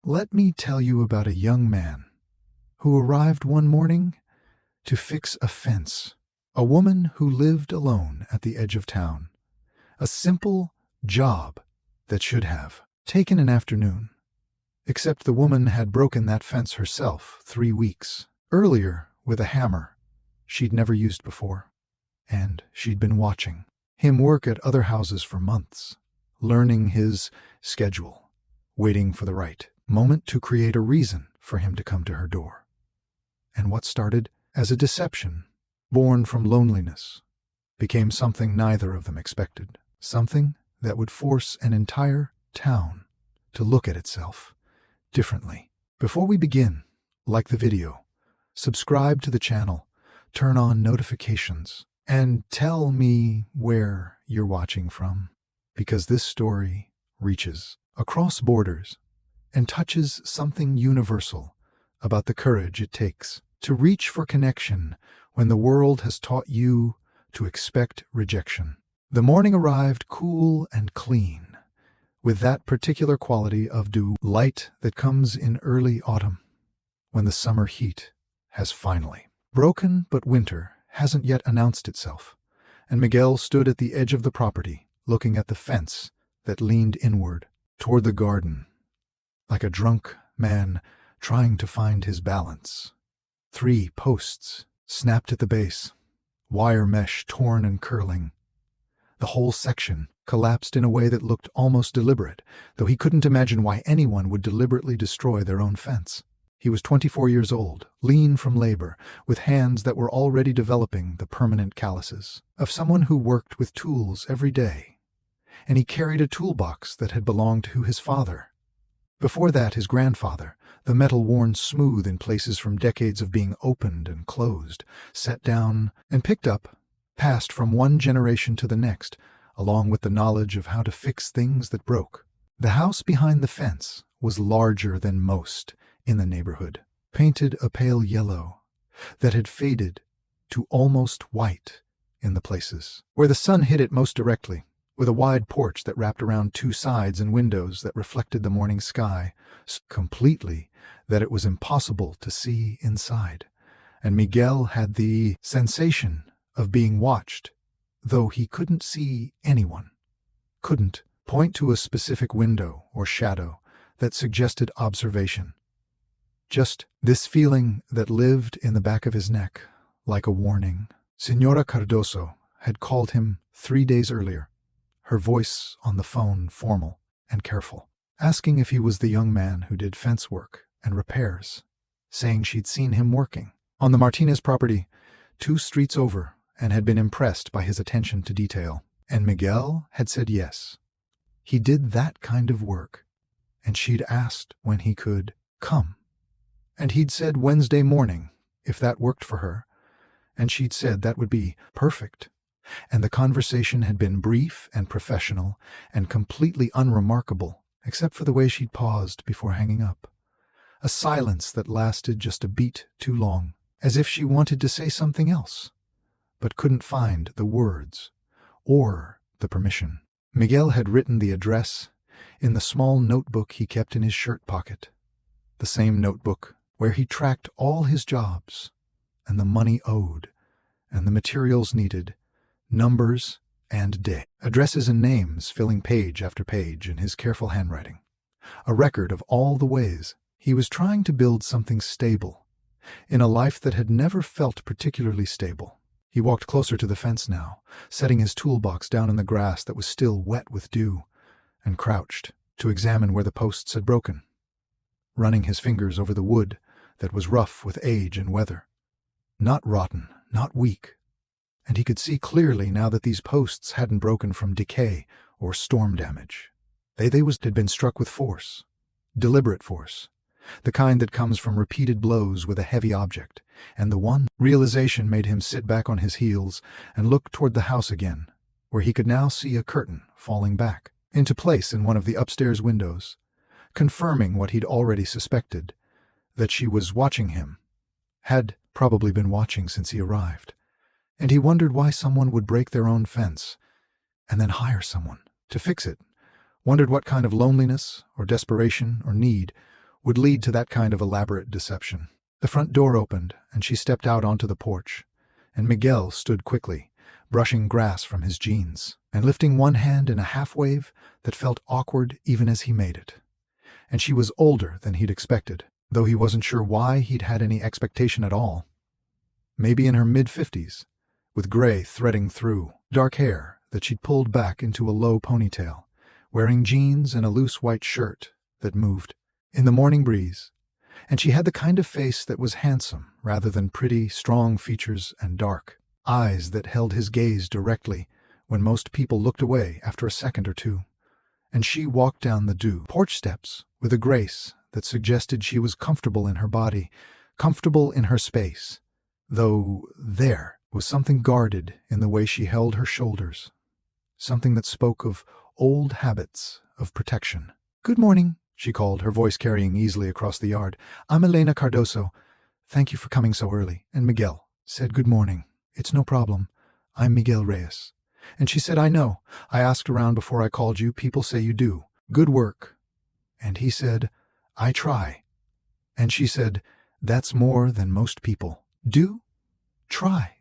Let me tell you about a young man who arrived one morning to fix a fence. A woman who lived alone at the edge of town. A simple job that should have taken an afternoon. Except the woman had broken that fence herself 3 weeks earlier with a hammer she'd never used before. And she'd been watching him work at other houses for months, learning his schedule, waiting for the right moment to create a reason for him to come to her door. And what started as a deception, born from loneliness, became something neither of them expected, something that would force an entire town to look at itself differently. Before we begin, like the video, subscribe to the channel, turn on notifications, and tell me where you're watching from, because this story reaches across borders and touches something universal about the courage it takes to reach for connection when the world has taught you to expect rejection. The morning arrived cool and clean, with that particular quality of dew light that comes in early autumn, when the summer heat has finally broken but winter hasn't yet announced itself, and Miguel stood at the edge of the property, looking at the fence that leaned inward toward the garden, like a drunk man trying to find his balance. 3 posts snapped at the base, wire mesh torn and curling. The whole section collapsed in a way that looked almost deliberate, though he couldn't imagine why anyone would deliberately destroy their own fence. He was 24 years old, lean from labor, with hands that were already developing the permanent calluses of someone who worked with tools every day. And he carried a toolbox that had belonged to his father. Before that, his grandfather, the metal worn smooth in places from decades of being opened and closed, set down and picked up, passed from one generation to the next, along with the knowledge of how to fix things that broke. The house behind the fence was larger than most in the neighborhood, painted a pale yellow that had faded to almost white in the places where the sun hit it most directly, with a wide porch that wrapped around 2 sides and windows that reflected the morning sky so completely that it was impossible to see inside. And Miguel had the sensation of being watched, though he couldn't see anyone, couldn't point to a specific window or shadow that suggested observation. Just this feeling that lived in the back of his neck, like a warning. Señora Cardoso had called him 3 days earlier, her voice on the phone formal and careful, asking if he was the young man who did fence work and repairs, saying she'd seen him working on the Martinez property 2 streets over and had been impressed by his attention to detail. And Miguel had said yes. He did that kind of work, and she'd asked when he could come. And he'd said Wednesday morning, if that worked for her, and she'd said that would be perfect. And the conversation had been brief and professional and completely unremarkable, except for the way she'd paused before hanging up. A silence that lasted just a beat too long, as if she wanted to say something else, but couldn't find the words or the permission. Miguel had written the address in the small notebook he kept in his shirt pocket, the same notebook where he tracked all his jobs and the money owed and the materials needed, numbers and day, addresses and names filling page after page in his careful handwriting, a record of all the ways he was trying to build something stable in a life that had never felt particularly stable. He walked closer to the fence now, setting his toolbox down in the grass that was still wet with dew, and crouched to examine where the posts had broken, running his fingers over the wood that was rough with age and weather. Not rotten, not weak. And he could see clearly now that these posts hadn't broken from decay or storm damage. They had been struck with force, deliberate force, the kind that comes from repeated blows with a heavy object, and the one realization made him sit back on his heels and look toward the house again, where he could now see a curtain falling back into place in one of the upstairs windows, confirming what he'd already suspected, that she was watching him, had probably been watching since he arrived. And he wondered why someone would break their own fence and then hire someone to fix it, wondered what kind of loneliness or desperation or need would lead to that kind of elaborate deception. The front door opened, and she stepped out onto the porch, and Miguel stood quickly, brushing grass from his jeans, and lifting one hand in a half-wave that felt awkward even as he made it. And she was older than he'd expected, though he wasn't sure why he'd had any expectation at all. Maybe in her mid-50s, with gray threading through, dark hair that she'd pulled back into a low ponytail, wearing jeans and a loose white shirt that moved in the morning breeze. And she had the kind of face that was handsome rather than pretty, strong features and dark eyes that held his gaze directly when most people looked away after a second or two. And she walked down the porch steps with a grace that suggested she was comfortable in her body, comfortable in her space, though there was something guarded in the way she held her shoulders, something that spoke of old habits of protection. "Good morning," she called, her voice carrying easily across the yard. "I'm Elena Cardoso. Thank you for coming so early." And Miguel said, "Good morning. It's no problem. I'm Miguel Reyes." And she said, "I know. I asked around before I called you. People say you do. Good work." And he said, "I try." And she said, "That's more than most people do. Try."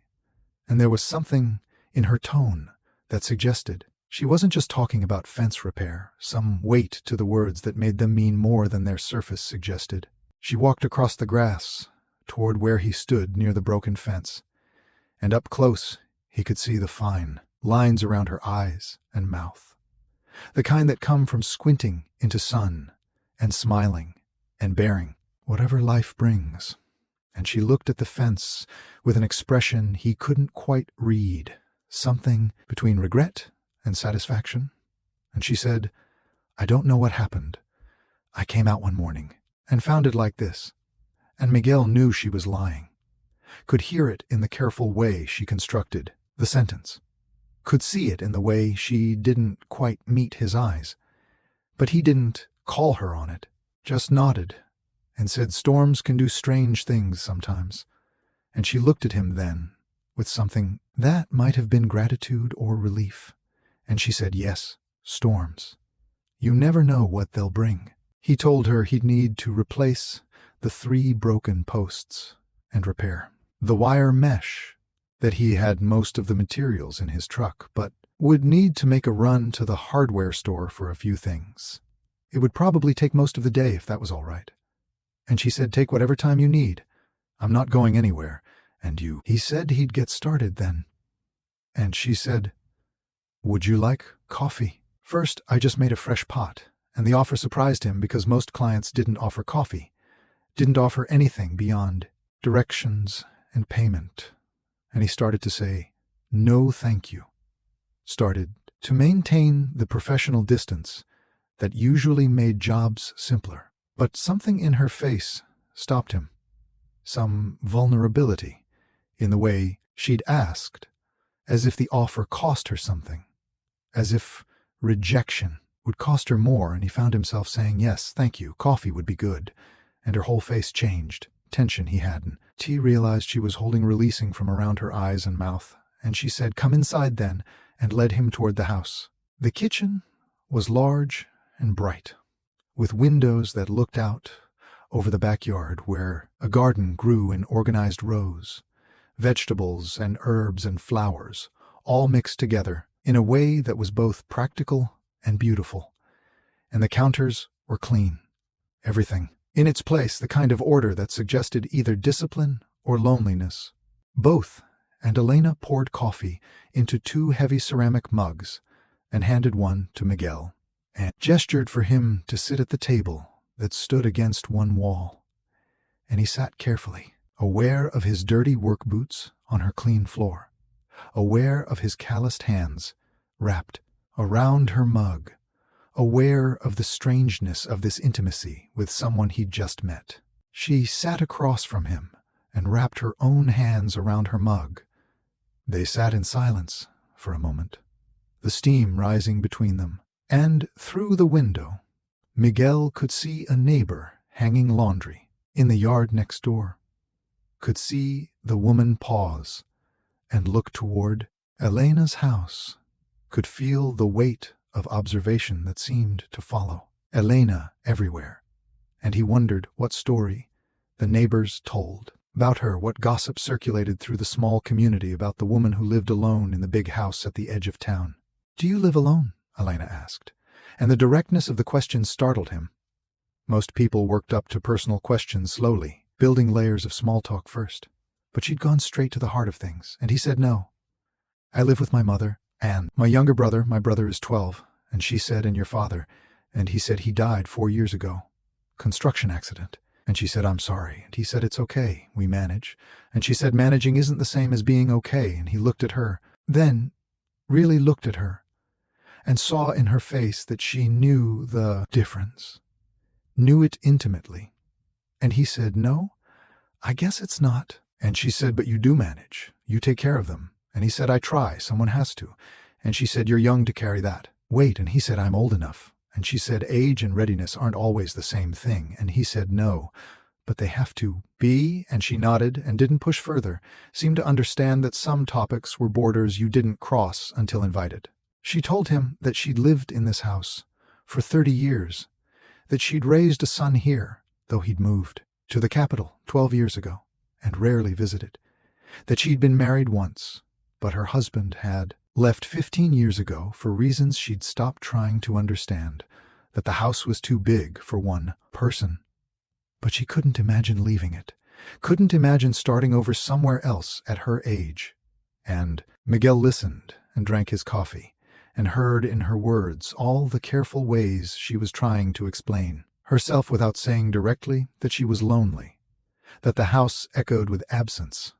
And there was something in her tone that suggested she wasn't just talking about fence repair, some weight to the words that made them mean more than their surface suggested. She walked across the grass toward where he stood near the broken fence, and up close he could see the fine lines around her eyes and mouth, the kind that come from squinting into sun and smiling and bearing whatever life brings. And she looked at the fence with an expression he couldn't quite read, something between regret and satisfaction. And she said, "I don't know what happened. I came out one morning and found it like this." And Miguel knew she was lying, could hear it in the careful way she constructed the sentence, could see it in the way she didn't quite meet his eyes. But he didn't call her on it, just nodded and said storms can do strange things sometimes. And she looked at him then with something that might have been gratitude or relief. And she said, "Yes, storms. You never know what they'll bring." He told her he'd need to replace the 3 broken posts and repair the wire mesh, that he had most of the materials in his truck, but would need to make a run to the hardware store for a few things. It would probably take most of the day if that was all right. And she said, "Take whatever time you need. I'm not going anywhere. And you." He said he'd get started then. And she said, "Would you like coffee?" First, I just made a fresh pot, and the offer surprised him because most clients didn't offer coffee, didn't offer anything beyond directions and payment. And he started to say, "No, thank you." Started to maintain the professional distance that usually made jobs simpler. But something in her face stopped him. Some vulnerability in the way she'd asked, as if the offer cost her something, as if rejection would cost her more, and he found himself saying, "Yes, thank you, coffee would be good." And her whole face changed, tension he hadn't. T realized she was holding releasing from around her eyes and mouth, and she said, "Come inside then," and led him toward the house. The kitchen was large and bright, with windows that looked out over the backyard where a garden grew in organized rows, vegetables and herbs and flowers, all mixed together in a way that was both practical and beautiful. And the counters were clean, everything in its place, the kind of order that suggested either discipline or loneliness. Both, and Elena poured coffee into 2 heavy ceramic mugs and handed one to Miguel, and gestured for him to sit at the table that stood against one wall. And he sat carefully, aware of his dirty work boots on her clean floor, aware of his calloused hands wrapped around her mug, aware of the strangeness of this intimacy with someone he'd just met. She sat across from him and wrapped her own hands around her mug. They sat in silence for a moment, the steam rising between them. And through the window, Miguel could see a neighbor hanging laundry in the yard next door, could see the woman pause and look toward Elena's house, could feel the weight of observation that seemed to follow Elena everywhere, and he wondered what story the neighbors told about her, what gossip circulated through the small community about the woman who lived alone in the big house at the edge of town. "Do you live alone?" Elena asked, and the directness of the question startled him. Most people worked up to personal questions slowly, building layers of small talk first. But she'd gone straight to the heart of things, and he said no. "I live with my mother, and my younger brother. My brother is 12, and she said, and your father, and he said he died 4 years ago. Construction accident. And she said, I'm sorry. And he said, it's okay, we manage. And she said, managing isn't the same as being okay. And he looked at her, then really looked at her, and saw in her face that she knew the difference, knew it intimately. And he said, no, I guess it's not. And she said, but you do manage. You take care of them. And he said, I try. Someone has to. And she said, you're young to carry that. Wait. And he said, I'm old enough. And she said, age and readiness aren't always the same thing. And he said, no, but they have to be. And she nodded and didn't push further, seemed to understand that some topics were borders you didn't cross until invited. She told him that she'd lived in this house for 30 years, that she'd raised a son here, though he'd moved to the capital 12 years ago and rarely visited, that she'd been married once, but her husband had left 15 years ago for reasons she'd stopped trying to understand, that the house was too big for one person. But she couldn't imagine leaving it, couldn't imagine starting over somewhere else at her age. And Miguel listened and drank his coffee, and heard in her words all the careful ways she was trying to explain herself without saying directly that she was lonely, that the house echoed with absence,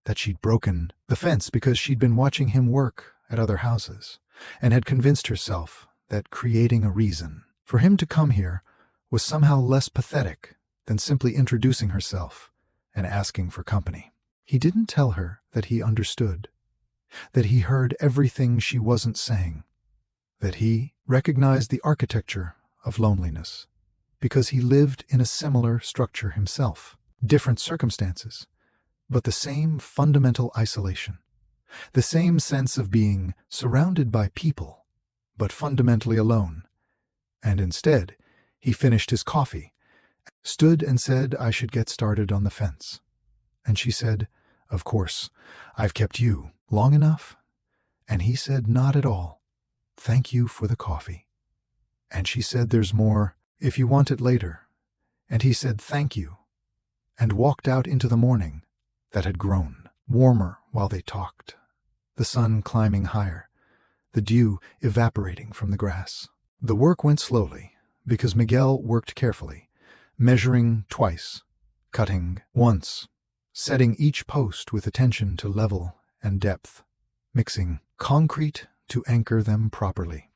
that she'd broken the fence because she'd been watching him work at other houses, and had convinced herself that creating a reason for him to come here was somehow less pathetic than simply introducing herself and asking for company. He didn't tell her that he understood, that he heard everything she wasn't saying, that he recognized the architecture of loneliness, because he lived in a similar structure himself, different circumstances, but the same fundamental isolation, the same sense of being surrounded by people, but fundamentally alone. And instead, he finished his coffee, stood and said I should get started on the fence. And she said, of course, I've kept you long enough? And he said, not at all. Thank you for the coffee. And she said, there's more, if you want it later. And he said, thank you, and walked out into the morning that had grown warmer while they talked, the sun climbing higher, the dew evaporating from the grass. The work went slowly, because Miguel worked carefully, measuring twice, cutting once, setting each post with attention to level and depth, mixing concrete to anchor them properly.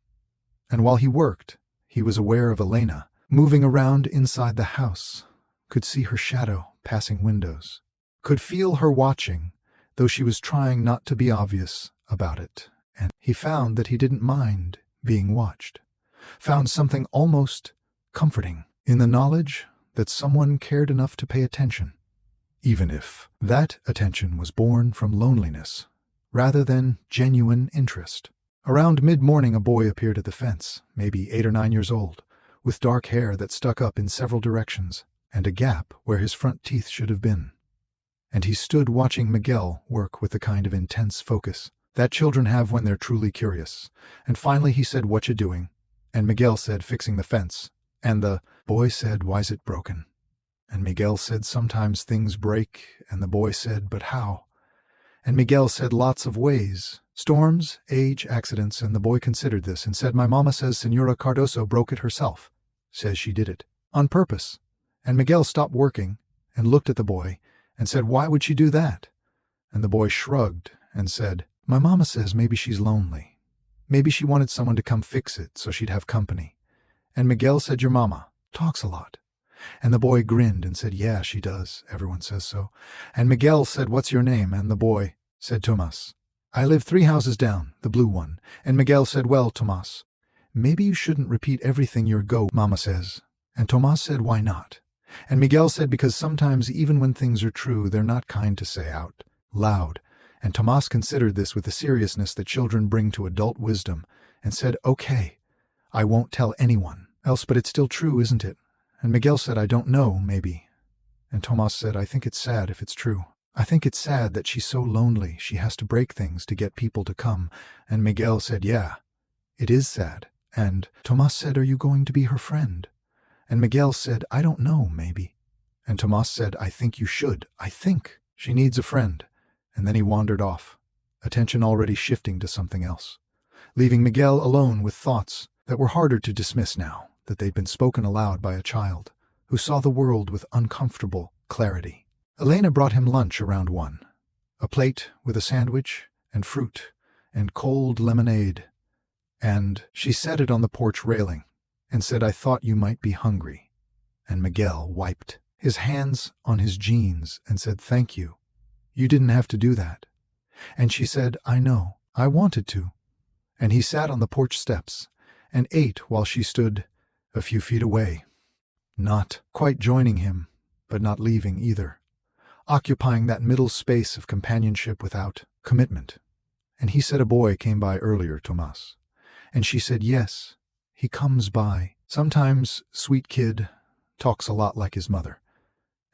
And while he worked, he was aware of Elena moving around inside the house, could see her shadow passing windows, could feel her watching, though she was trying not to be obvious about it. And he found that he didn't mind being watched, found something almost comforting in the knowledge that someone cared enough to pay attention, even if that attention was born from loneliness rather than genuine interest. Around mid-morning, a boy appeared at the fence, maybe 8 or 9 years old, with dark hair that stuck up in several directions and a gap where his front teeth should have been. And he stood watching Miguel work with the kind of intense focus that children have when they're truly curious. And finally he said, what you doing? And Miguel said, fixing the fence. And the boy said, why's it broken? And Miguel said, sometimes things break. And the boy said, but how? And Miguel said, lots of ways. Storms, age, accidents. And the boy considered this and said, my mama says Senora Cardoso broke it herself. Says she did it on purpose. And Miguel stopped working and looked at the boy and said, why would she do that? And the boy shrugged and said, my mama says maybe she's lonely. Maybe she wanted someone to come fix it so she'd have company. And Miguel said, your mama talks a lot. And the boy grinned and said, yeah, she does. Everyone says so. And Miguel said, what's your name? And the boy said, Tomas. I live 3 houses down, the blue one. And Miguel said, well, Tomas, maybe you shouldn't repeat everything your mama says. And Tomas said, why not? And Miguel said, because sometimes even when things are true, they're not kind to say out loud. And Tomas considered this with the seriousness that children bring to adult wisdom and said, okay, I won't tell anyone else, but it's still true, isn't it? And Miguel said, I don't know, maybe. And Tomas said, I think it's sad if it's true. I think it's sad that she's so lonely she has to break things to get people to come. And Miguel said, yeah, it is sad. And Tomas said, are you going to be her friend? And Miguel said, I don't know, maybe. And Tomas said, I think you should. I think she needs a friend. And then he wandered off, attention already shifting to something else, leaving Miguel alone with thoughts that were harder to dismiss now that they'd been spoken aloud by a child who saw the world with uncomfortable clarity. Elena brought him lunch around 1, a plate with a sandwich and fruit and cold lemonade, and she set it on the porch railing and said, I thought you might be hungry. And Miguel wiped his hands on his jeans and said, thank you. You didn't have to do that. And she said, I know, I wanted to. And he sat on the porch steps and ate while she stood a few feet away, not quite joining him, but not leaving either, occupying that middle space of companionship without commitment. And he said a boy came by earlier, Tomas. And she said, yes, he comes by. Sometimes, sweet kid, talks a lot like his mother.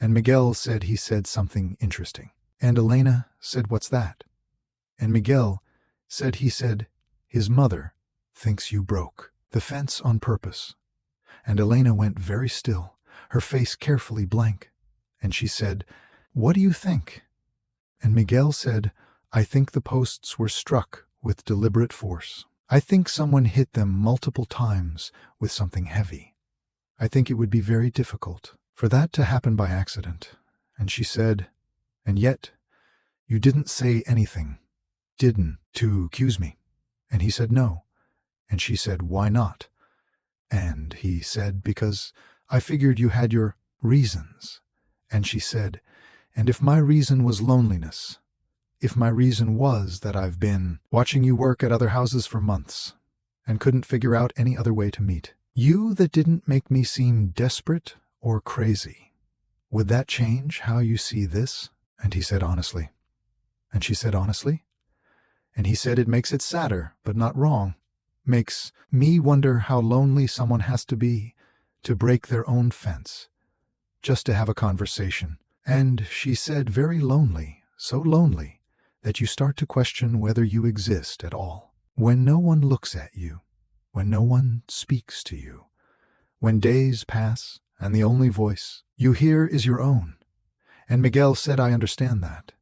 And Miguel said he said something interesting. And Elena said, what's that? And Miguel said he said, his mother thinks you broke the fence on purpose. And Elena went very still, her face carefully blank. And she said, what do you think? And Miguel said, I think the posts were struck with deliberate force. I think someone hit them multiple times with something heavy. I think it would be very difficult for that to happen by accident. And she said, and yet, you didn't say anything, didn't, to accuse me. And he said, no. And she said, why not? And he said, because I figured you had your reasons. And she said, and if my reason was loneliness, if my reason was that I've been watching you work at other houses for months and couldn't figure out any other way to meet you that didn't make me seem desperate or crazy, would that change how you see this? And he said, honestly. And she said, honestly? And he said, it makes it sadder, but not wrong. Makes me wonder how lonely someone has to be to break their own fence, just to have a conversation. And she said, very lonely, so lonely, that you start to question whether you exist at all. When no one looks at you, when no one speaks to you, when days pass and the only voice you hear is your own. And Miguel said, I understand that.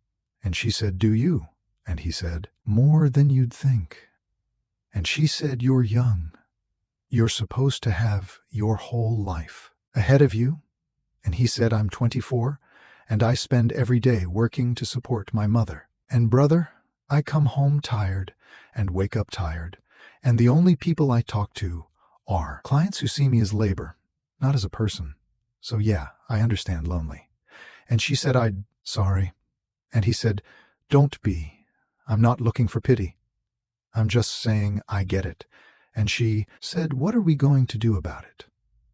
And she said, do you? And he said, more than you'd think. And she said, you're young. You're supposed to have your whole life ahead of you. And he said, I'm 24, and I spend every day working to support my mother. And brother, I come home tired and wake up tired. And the only people I talk to are clients who see me as labor, not as a person. So yeah, I understand lonely. And she said, sorry. And he said, don't be. I'm not looking for pity. I'm just saying I get it. And she said, what are we going to do about it?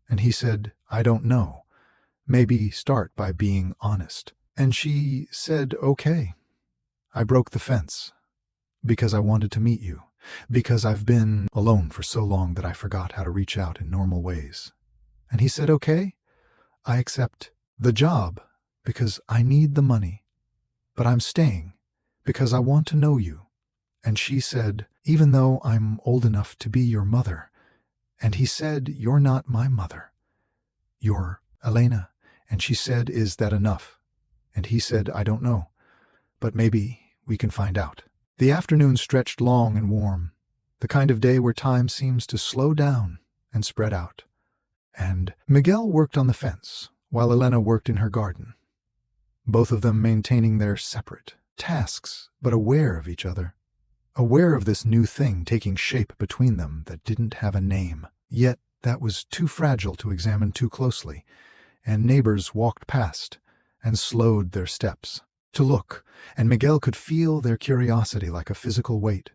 And he said, I don't know. Maybe start by being honest. And she said, okay. I broke the fence because I wanted to meet you, because I've been alone for so long that I forgot how to reach out in normal ways. And he said, okay, I accept the job because I need the money, but I'm staying because I want to know you. And she said, even though I'm old enough to be your mother. And he said, you're not my mother. You're Elena. And she said, is that enough? And he said, I don't know, but maybe we can find out. The afternoon stretched long and warm, the kind of day where time seems to slow down and spread out. And Miguel worked on the fence, while Elena worked in her garden, both of them maintaining their separate tasks, but aware of each other, aware of this new thing taking shape between them that didn't have a name, yet that was too fragile to examine too closely, and neighbors walked past and slowed their steps to look, and Miguel could feel their curiosity like a physical weight,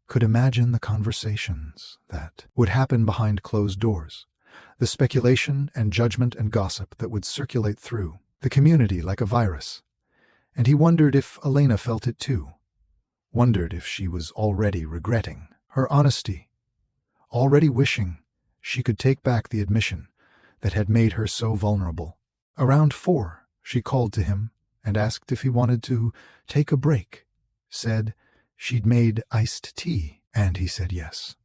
could imagine the conversations that would happen behind closed doors, the speculation and judgment and gossip that would circulate through the community like a virus. And he wondered if Elena felt it too, wondered if she was already regretting her honesty, already wishing she could take back the admission that had made her so vulnerable. Around 4, she called to him and asked if he wanted to take a break, said she'd made iced tea, and he said yes.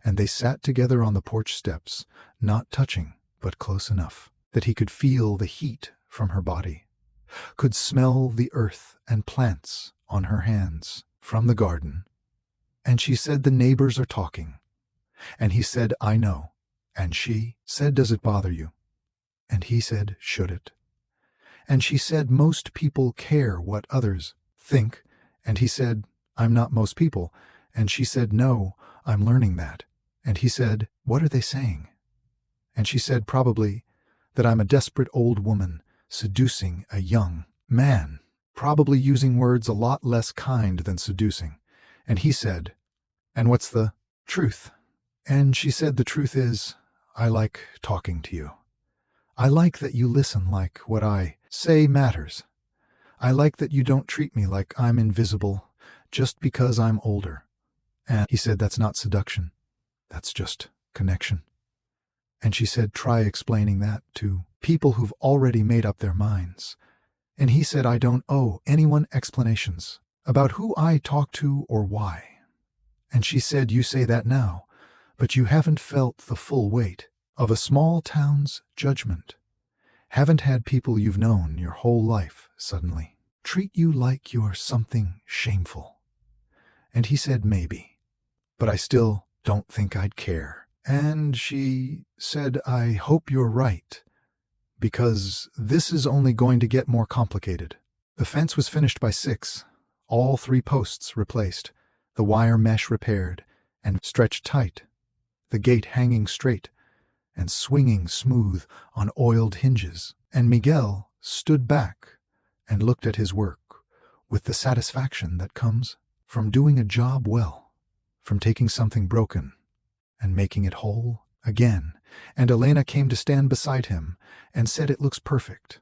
And they sat together on the porch steps, not touching, but close enough that he could feel the heat from her body, could smell the earth and plants on her hands from the garden. And she said, "The neighbors are talking." And he said, "I know." And she said, "Does it bother you?" And he said, "Should it?" And she said, "Most people care what others think." And he said, "I'm not most people." And she said, "No, I'm learning that." And he said, "What are they saying?" And she said, "Probably that I'm a desperate old woman seducing a young man, probably using words a lot less kind than seducing." And he said, "And what's the truth?" And she said, "The truth is, I like talking to you. I like that you listen like what I say matters. I like that you don't treat me like I'm invisible just because I'm older." And he said, "That's not seduction. That's just connection." And she said, "Try explaining that to people who've already made up their minds." And he said, "I don't owe anyone explanations about who I talk to or why." And she said, "You say that now, but you haven't felt the full weight of a small town's judgment. Haven't had people you've known your whole life suddenly treat you like you're something shameful." And he said, "Maybe, but I still don't think I'd care." And she said, "I hope you're right, because this is only going to get more complicated." The fence was finished by 6, all 3 posts replaced, the wire mesh repaired and stretched tight, the gate hanging straight and swinging smooth on oiled hinges. And Miguel stood back and looked at his work with the satisfaction that comes from doing a job well, from taking something broken and making it whole again. And Elena came to stand beside him and said, "It looks perfect."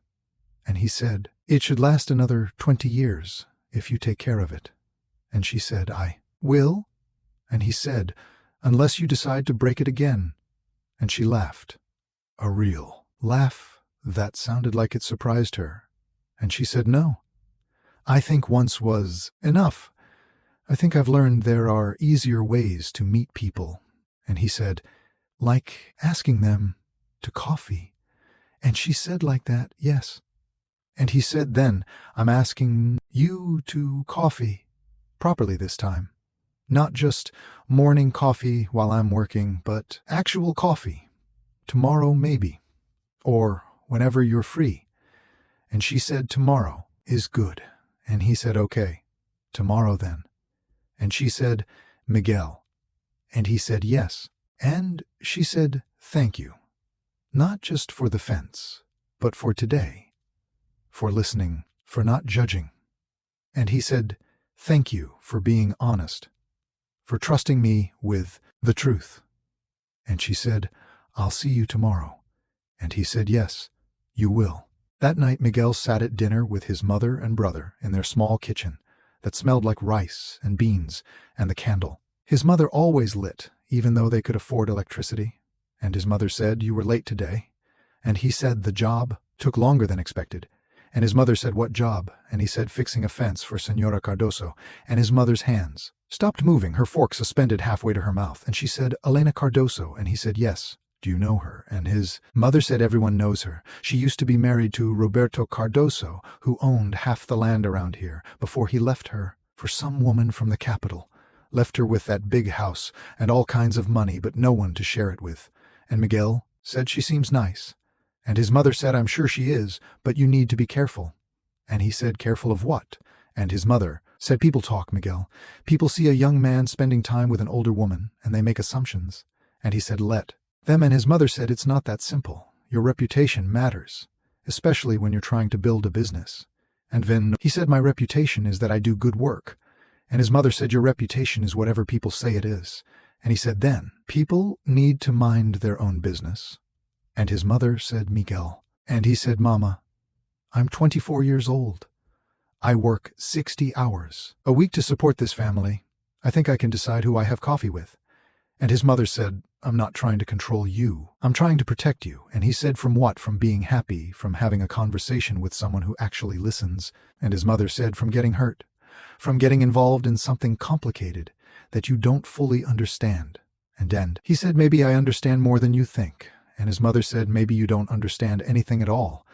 And he said, "It should last another 20 years if you take care of it." And she said, "I will." And he said, "Unless you decide to break it again." And she laughed, a real laugh that sounded like it surprised her. And she said, "No, I think once was enough. I think I've learned there are easier ways to meet people." And he said, "Like asking them to coffee." And she said, "Like that, yes." And he said, "Then I'm asking you to coffee properly this time. Not just morning coffee while I'm working, but actual coffee. Tomorrow maybe, or whenever you're free." And she said, "Tomorrow is good." And he said, "Okay, tomorrow then." And she said, "Miguel." And he said, "Yes." And she said, "Thank you. Not just for the fence, but for today, for listening, for not judging." And he said, "Thank you for being honest, for trusting me with the truth." And she said, "I'll see you tomorrow." And he said, "Yes, you will." That night Miguel sat at dinner with his mother and brother in their small kitchen that smelled like rice and beans and the candle his mother always lit, even though they could afford electricity. And his mother said, "You were late today." And he said, "The job took longer than expected." And his mother said, "What job?" And he said, "Fixing a fence for Senora Cardoso." And his mother's hands stopped moving, her fork suspended halfway to her mouth. And she said, "Elena Cardoso." And he said, "Yes. Do you know her?" And his mother said, "Everyone knows her. She used to be married to Roberto Cardoso, who owned half the land around here, before he left her for some woman from the capital. Left her with that big house and all kinds of money, but no one to share it with." And Miguel said, "She seems nice." And his mother said, "I'm sure she is, but you need to be careful." And he said, "Careful of what?" And his mother said, "People talk, Miguel. People see a young man spending time with an older woman, and they make assumptions." And he said, "Let them." And his mother said, "It's not that simple. Your reputation matters, especially when you're trying to build a business." And then he said, "My reputation is that I do good work." And his mother said, "Your reputation is whatever people say it is." And he said, "Then people need to mind their own business." And his mother said, "Miguel." And he said, "Mama, I'm 24 years old. I work 60 hours a week to support this family. I think I can decide who I have coffee with." And his mother said, I'm not trying to control you. I'm trying to protect you. And he said, from what? From being happy, from having a conversation with someone who actually listens. And his mother said, from getting hurt, from getting involved in something complicated that you don't fully understand. And he said, maybe I understand more than you think. And his mother said, maybe you don't understand anything at all.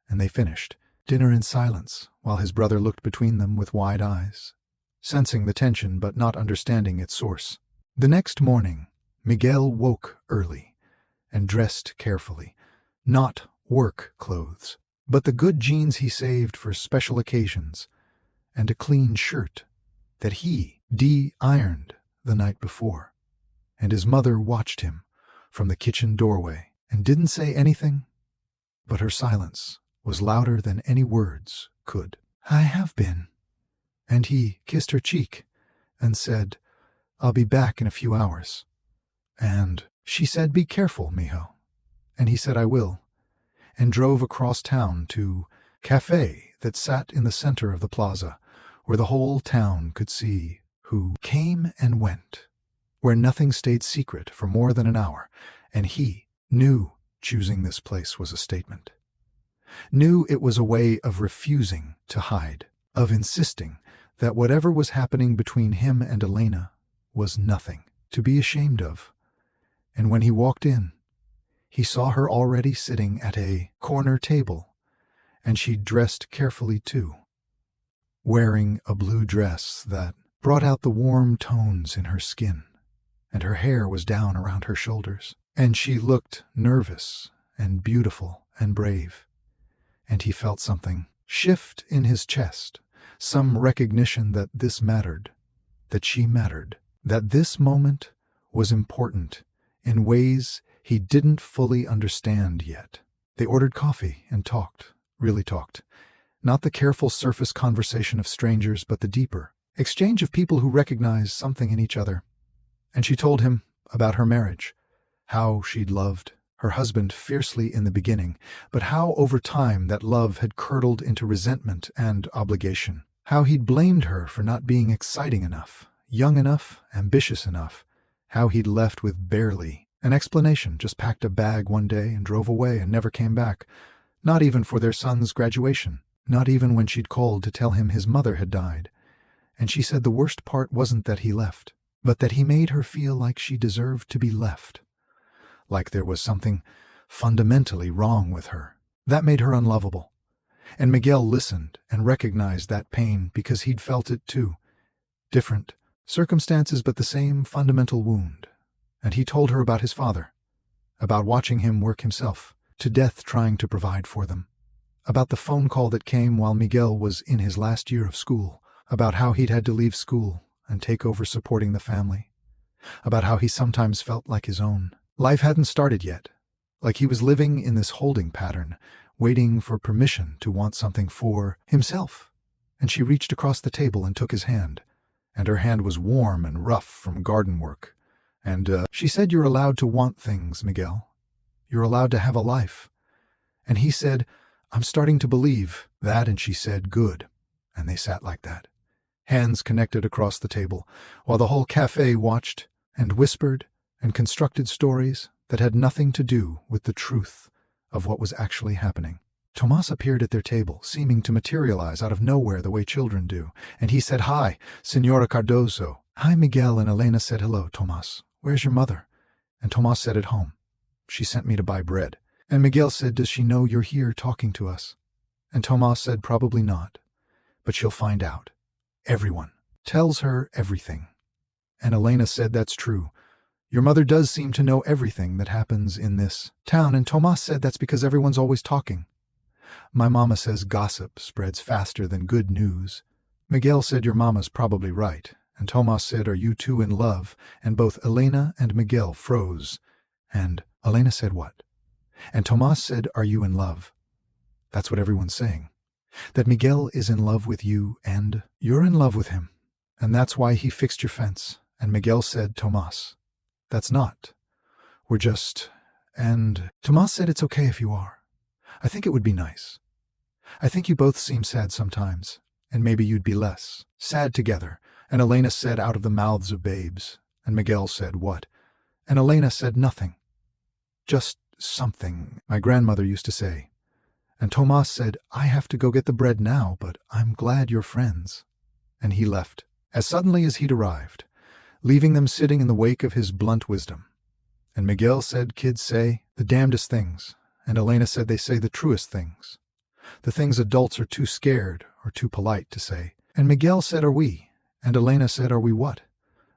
And they finished dinner in silence, while his brother looked between them with wide eyes, sensing the tension but not understanding its source. The next morning, Miguel woke early and dressed carefully. Not work clothes, but the good jeans he saved for special occasions, and a clean shirt that he de-ironed the night before. And his mother watched him from the kitchen doorway and didn't say anything, but her silence was louder than any words could. I have been. And he kissed her cheek and said, I'll be back in a few hours. And she said, be careful, mijo. And he said, I will, and drove across town to a cafe that sat in the center of the plaza, where the whole town could see who came and went, where nothing stayed secret for more than an hour, and he knew choosing this place was a statement. Knew it was a way of refusing to hide, of insisting that whatever was happening between him and Elena was nothing to be ashamed of. And when he walked in, he saw her already sitting at a corner table, and she dressed carefully too, wearing a blue dress that brought out the warm tones in her skin, and her hair was down around her shoulders, and she looked nervous and beautiful and brave. And he felt something shift in his chest, some recognition that this mattered, that she mattered, that this moment was important in ways he didn't fully understand yet. They ordered coffee and talked, really talked. Not the careful surface conversation of strangers, but the deeper exchange of people who recognize something in each other. And she told him about her marriage, how she'd loved her husband fiercely in the beginning, but how over time that love had curdled into resentment and obligation. How he'd blamed her for not being exciting enough, young enough, ambitious enough. How he'd left with barely an explanation, just packed a bag one day and drove away and never came back. Not even for their son's graduation. Not even when she'd called to tell him his mother had died. And she said the worst part wasn't that he left, but that he made her feel like she deserved to be left. Like there was something fundamentally wrong with her. That made her unlovable. And Miguel listened and recognized that pain because he'd felt it too. Different circumstances, but the same fundamental wound. And he told her about his father, about watching him work himself to death trying to provide for them, about the phone call that came while Miguel was in his last year of school, about how he'd had to leave school and take over supporting the family, about how he sometimes felt like his own life hadn't started yet, like he was living in this holding pattern, waiting for permission to want something for himself. And she reached across the table and took his hand, and her hand was warm and rough from garden work. And she said, you're allowed to want things, Miguel. You're allowed to have a life. And he said, I'm starting to believe that. And she said, good. And they sat like that, hands connected across the table, while the whole cafe watched and whispered and constructed stories that had nothing to do with the truth of what was actually happening. Tomas appeared at their table, seeming to materialize out of nowhere the way children do, and he said, hi, Senora Cardozo. Hi, Miguel. And Elena said, hello, Tomas. Where's your mother? And Tomas said, at home. She sent me to buy bread. And Miguel said, does she know you're here talking to us? And Tomas said, probably not, but she'll find out. Everyone tells her everything. And Elena said, that's true. Your mother does seem to know everything that happens in this town. And Tomas said, that's because everyone's always talking. My mama says gossip spreads faster than good news. Miguel said, your mama's probably right. And Tomas said, are you two in love? And both Elena and Miguel froze. And Elena said, what? And Tomas said, are you in love? That's what everyone's saying. That Miguel is in love with you and you're in love with him. And that's why he fixed your fence. And Miguel said, Tomas, that's not. We're just... And Tomas said, it's okay if you are. I think it would be nice. I think you both seem sad sometimes, and maybe you'd be less sad together. And Elena said, out of the mouths of babes. And Miguel said, what? And Elena said nothing. Just something, my grandmother used to say. And Tomas said, I have to go get the bread now, but I'm glad you're friends. And he left, as suddenly as he'd arrived, leaving them sitting in the wake of his blunt wisdom. And Miguel said kids say the damnedest things, and Elena said they say the truest things. The things adults are too scared or too polite to say. And Miguel said, are we? And Elena said, are we what?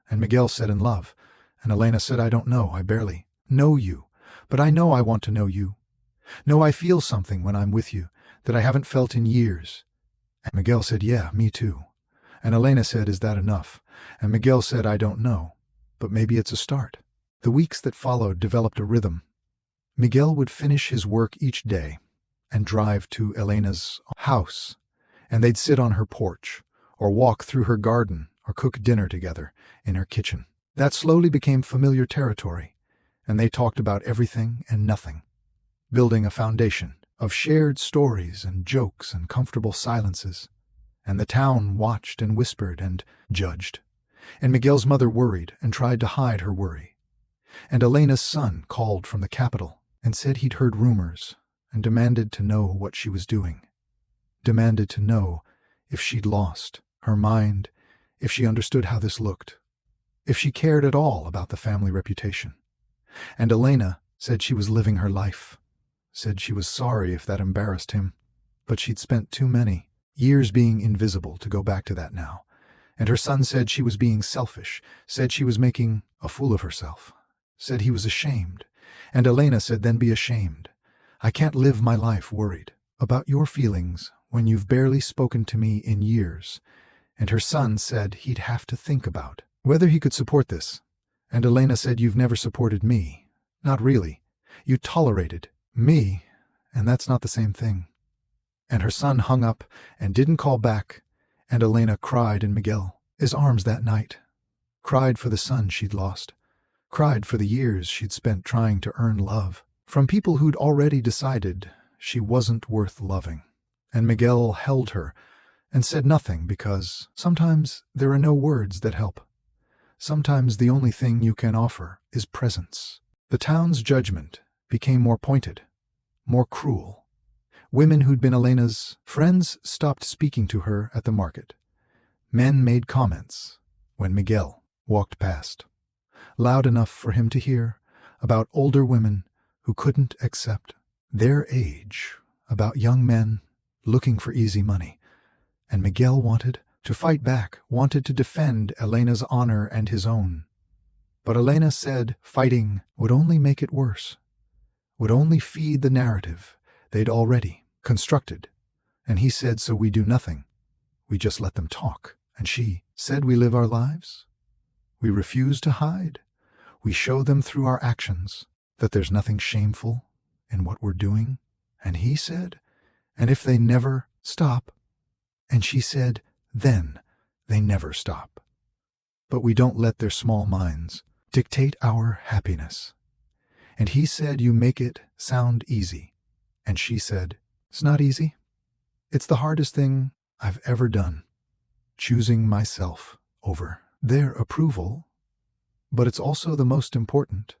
And Miguel said, in love. And Elena said, I don't know, I barely know you, but I know I want to know you. No, I feel something when I'm with you that I haven't felt in years. And Miguel said, yeah, me too. And Elena said, is that enough? And Miguel said, I don't know, but maybe it's a start. The weeks that followed developed a rhythm. Miguel would finish his work each day and drive to Elena's house, and they'd sit on her porch, or walk through her garden, or cook dinner together in her kitchen. That slowly became familiar territory, and they talked about everything and nothing, building a foundation of shared stories and jokes and comfortable silences. And the town watched and whispered and judged. And Miguel's mother worried and tried to hide her worry. And Elena's son called from the capital and said he'd heard rumors and demanded to know what she was doing. Demanded to know if she'd lost her mind, if she understood how this looked, if she cared at all about the family reputation. And Elena said she was living her life, said she was sorry if that embarrassed him, but she'd spent too many years being invisible to go back to that now. And her son said she was being selfish, said she was making a fool of herself, said he was ashamed. And Elena said, then be ashamed. I can't live my life worried about your feelings when you've barely spoken to me in years. And her son said he'd have to think about whether he could support this. And Elena said, you've never supported me. Not really. You tolerated me, and that's not the same thing. And her son hung up and didn't call back, and Elena cried in Miguel's arms that night. Cried for the son she'd lost. Cried for the years she'd spent trying to earn love from people who'd already decided she wasn't worth loving. And Miguel held her and said nothing, because sometimes there are no words that help. Sometimes the only thing you can offer is presence. The town's judgment became more pointed, more cruel. Women who'd been Elena's friends stopped speaking to her at the market. Men made comments when Miguel walked past, loud enough for him to hear, about older women who couldn't accept their age, about young men looking for easy money. And Miguel wanted to fight back, wanted to defend Elena's honor and his own. But Elena said fighting would only make it worse, would only feed the narrative they'd already constructed. And he said, so we do nothing. We just let them talk. And she said, we live our lives. We refuse to hide. We show them through our actions that there's nothing shameful in what we're doing. And he said, and if they never stop. And she said, then they never stop. But we don't let their small minds dictate our happiness. And he said, you make it sound easy. And she said, it's not easy. It's the hardest thing I've ever done, choosing myself over their approval. But it's also the most important.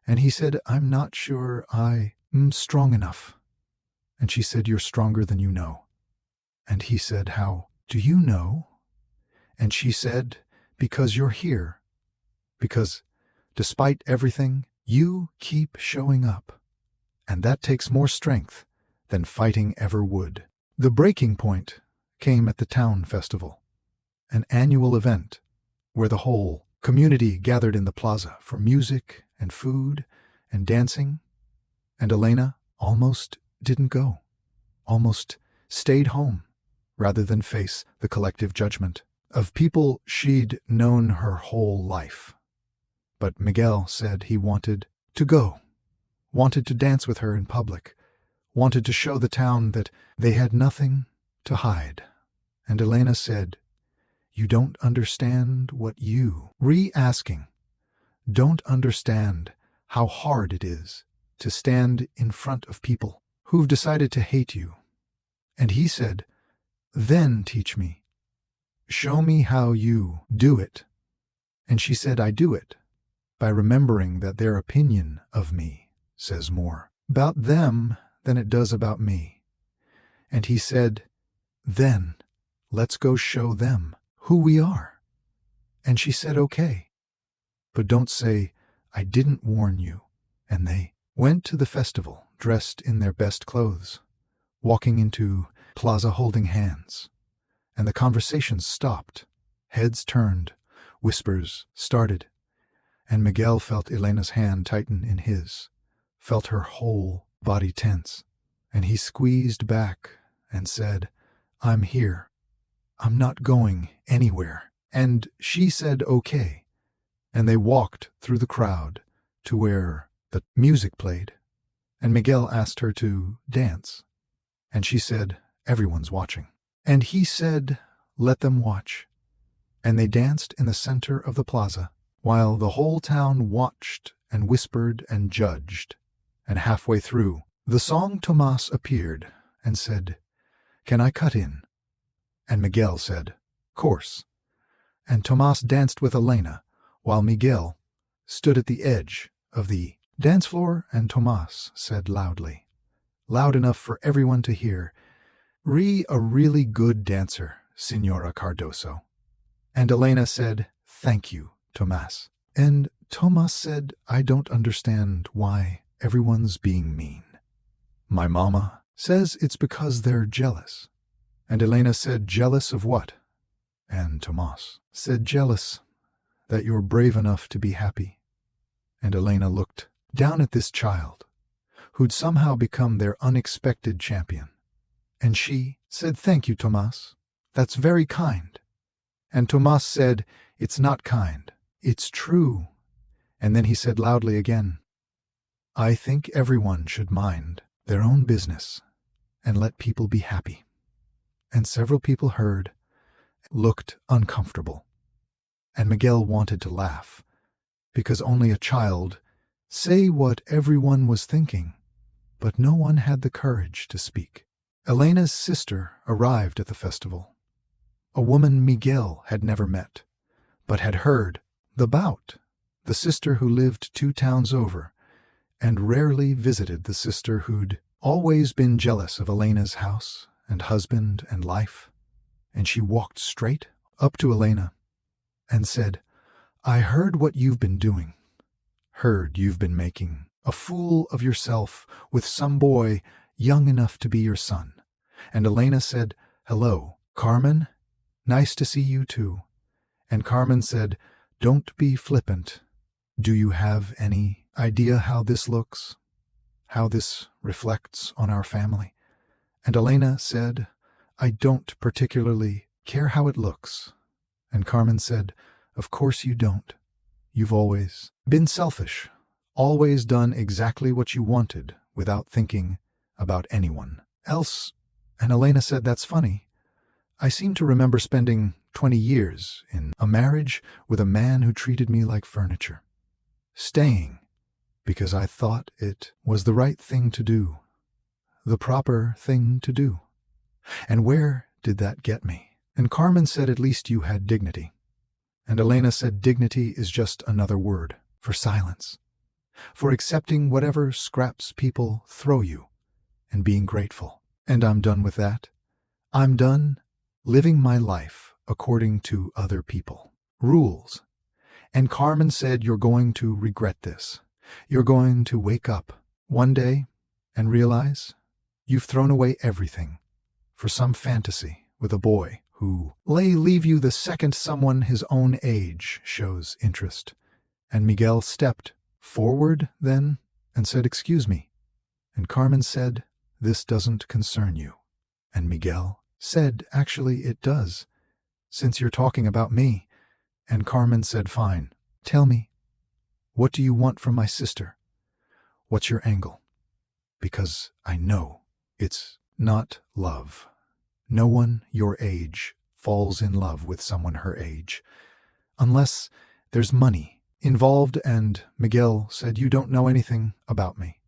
And he said, I'm not sure I'm strong enough. And she said, you're stronger than you know. And he said, how do you know? And she said, because you're here. Because despite everything, you keep showing up. And that takes more strength than fighting ever would. The breaking point came at the town festival, an annual event where the whole community gathered in the plaza for music and food and dancing. And Elena almost didn't go, almost stayed home, rather than face the collective judgment of people she'd known her whole life. But Miguel said he wanted to go, wanted to dance with her in public, wanted to show the town that they had nothing to hide. And Elena said, you don't understand what you, re-asking, don't understand how hard it is to stand in front of people who've decided to hate you. And he said, then teach me. Show me how you do it. And she said, I do it. by remembering that their opinion of me says more about them than it does about me. And he said, then let's go show them who we are. And she said, okay, but don't say, I didn't warn you. And they went to the festival dressed in their best clothes, walking into plaza holding hands. And the conversations stopped. Heads turned, whispers started, and Miguel felt Elena's hand tighten in his, felt her whole body tense, and he squeezed back and said, I'm here. I'm not going anywhere. And she said, okay. And they walked through the crowd to where the music played, and Miguel asked her to dance. And she said, everyone's watching. And he said, let them watch. And they danced in the center of the plaza, while the whole town watched and whispered and judged. And halfway through, the song Tomas appeared and said, can I cut in? And Miguel said, course. And Tomas danced with Elena, while Miguel stood at the edge of the dance floor, and Tomas said loudly, loud enough for everyone to hear, a really good dancer, Senora Cardoso. And Elena said, thank you, Tomas. And Tomas said, I don't understand why everyone's being mean. My mama says it's because they're jealous. And Elena said, jealous of what? And Tomas said, jealous that you're brave enough to be happy. And Elena looked down at this child, who'd somehow become their unexpected champion. And she said, thank you, Tomas. That's very kind. And Tomas said, it's not kind. It's true. And then he said loudly again, I think everyone should mind their own business and let people be happy. And several people heard, looked uncomfortable. And Miguel wanted to laugh, because only a child say what everyone was thinking, but no one had the courage to speak. Elena's sister arrived at the festival, a woman Miguel had never met, but had heard about, the sister who lived 2 towns over, and rarely visited the sister who'd always been jealous of Elena's house and husband and life. And she walked straight up to Elena and said, I heard what you've been doing, heard you've been making a fool of yourself with some boy young enough to be your son. And Elena said, hello, Carmen, nice to see you too. And Carmen said, don't be flippant. Do you have any idea how this looks? How this reflects on our family? And Elena said, I don't particularly care how it looks. And Carmen said, of course you don't. You've always been selfish, always done exactly what you wanted without thinking about anyone else. And Elena said, that's funny. I seem to remember spending 20 years in a marriage with a man who treated me like furniture, staying because I thought it was the right thing to do, the proper thing to do. And where did that get me? And Carmen said, at least you had dignity. And Elena said, dignity is just another word for silence, for accepting whatever scraps people throw you and being grateful. And I'm done with that. I'm done living my life according to other people rules. And Carmen said, you're going to regret this. You're going to wake up one day and realize you've thrown away everything for some fantasy with a boy who leave you the second someone his own age shows interest. And Miguel stepped forward then and said, excuse me. And Carmen said, this doesn't concern you. And Miguel said, actually it does, since you're talking about me. And Carmen said, fine, tell me, what do you want from my sister? What's your angle? Because I know it's not love. No one your age falls in love with someone her age, unless there's money involved. And Miguel said, you don't know anything about me.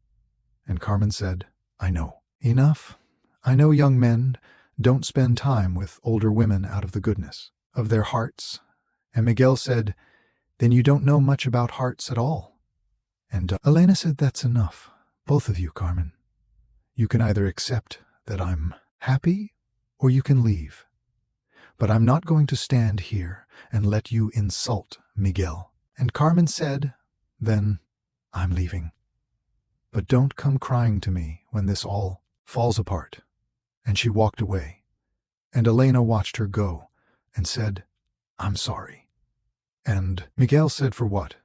And Carmen said, I know enough. I know young men don't spend time with older women out of the goodness of their hearts. And Miguel said, Then you don't know much about hearts at all. And Elena said, that's enough. Both of you, Carmen. You can either accept that I'm happy or you can leave. But I'm not going to stand here and let you insult Miguel. And Carmen said, then I'm leaving. But don't come crying to me when this all falls apart. And she walked away. And Elena watched her go and said, I'm sorry. And Miguel said, for what?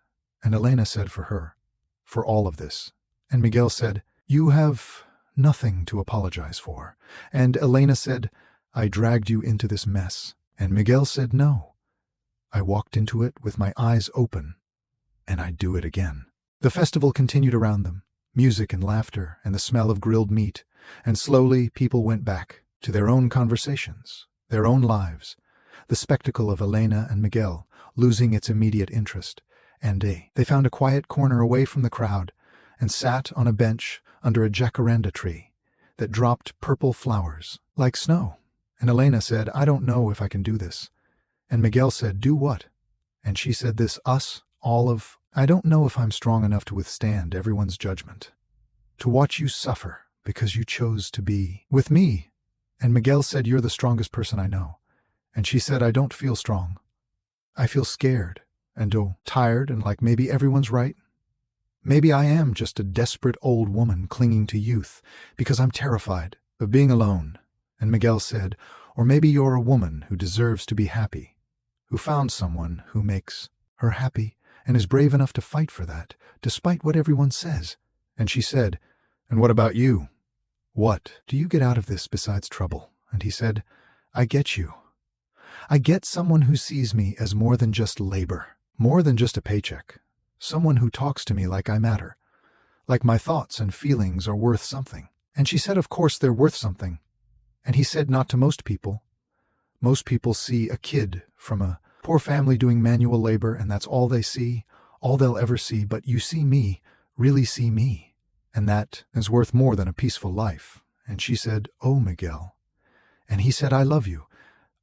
And Elena said, for her. For all of this. And Miguel said, you have nothing to apologize for. And Elena said, I dragged you into this mess. And Miguel said, no. I walked into it with my eyes open, and I'd do it again. The festival continued around them, music and laughter and the smell of grilled meat, and slowly people went back to their own conversations, their own lives. The spectacle of Elena and Miguel losing its immediate interest, and they found a quiet corner away from the crowd and sat on a bench under a jacaranda tree that dropped purple flowers like snow. And Elena said, I don't know if I can do this. And Miguel said, do what? And she said, this, us, all of, I don't know if I'm strong enough to withstand everyone's judgment. To watch you suffer because you chose to be with me. And Miguel said, you're the strongest person I know. And she said, I don't feel strong. I feel scared and tired and like maybe everyone's right. Maybe I am just a desperate old woman clinging to youth because I'm terrified of being alone. And Miguel said, or maybe you're a woman who deserves to be happy, who found someone who makes her happy and is brave enough to fight for that, despite what everyone says. And she said, and what about you? What do you get out of this besides trouble? And he said, I get you. I get someone who sees me as more than just labor, more than just a paycheck, someone who talks to me like I matter, like my thoughts and feelings are worth something. And she said, of course they're worth something. And he said, not to most people. Most people see a kid from a poor family doing manual labor, and that's all they see, all they'll ever see. But you see me, really see me, and that is worth more than a peaceful life. And she said, oh, Miguel. And he said, I love you.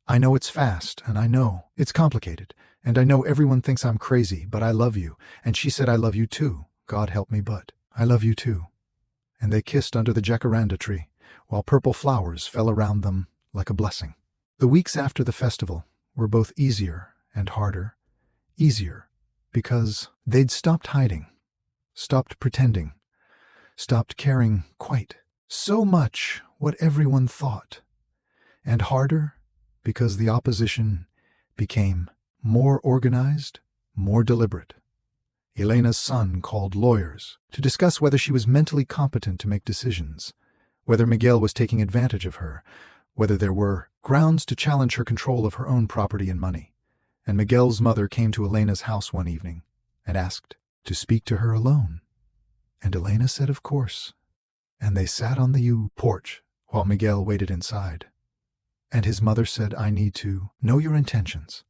I know it's fast, and I know it's complicated, and I know everyone thinks I'm crazy, but I love you. And she said, I love you too. God help me, but I love you too. And they kissed under the jacaranda tree, while purple flowers fell around them like a blessing. The weeks after the festival were both easier and harder. Easier because they'd stopped hiding, stopped pretending, stopped caring quite so much what everyone thought. And harder because the opposition became more organized, more deliberate. Elena's son called lawyers to discuss whether she was mentally competent to make decisions, whether Miguel was taking advantage of her, whether there were grounds to challenge her control of her own property and money. And Miguel's mother came to Elena's house one evening and asked to speak to her alone. And Elena said, of course. And they sat on the porch while Miguel waited inside. And his mother said, I need to know your intentions.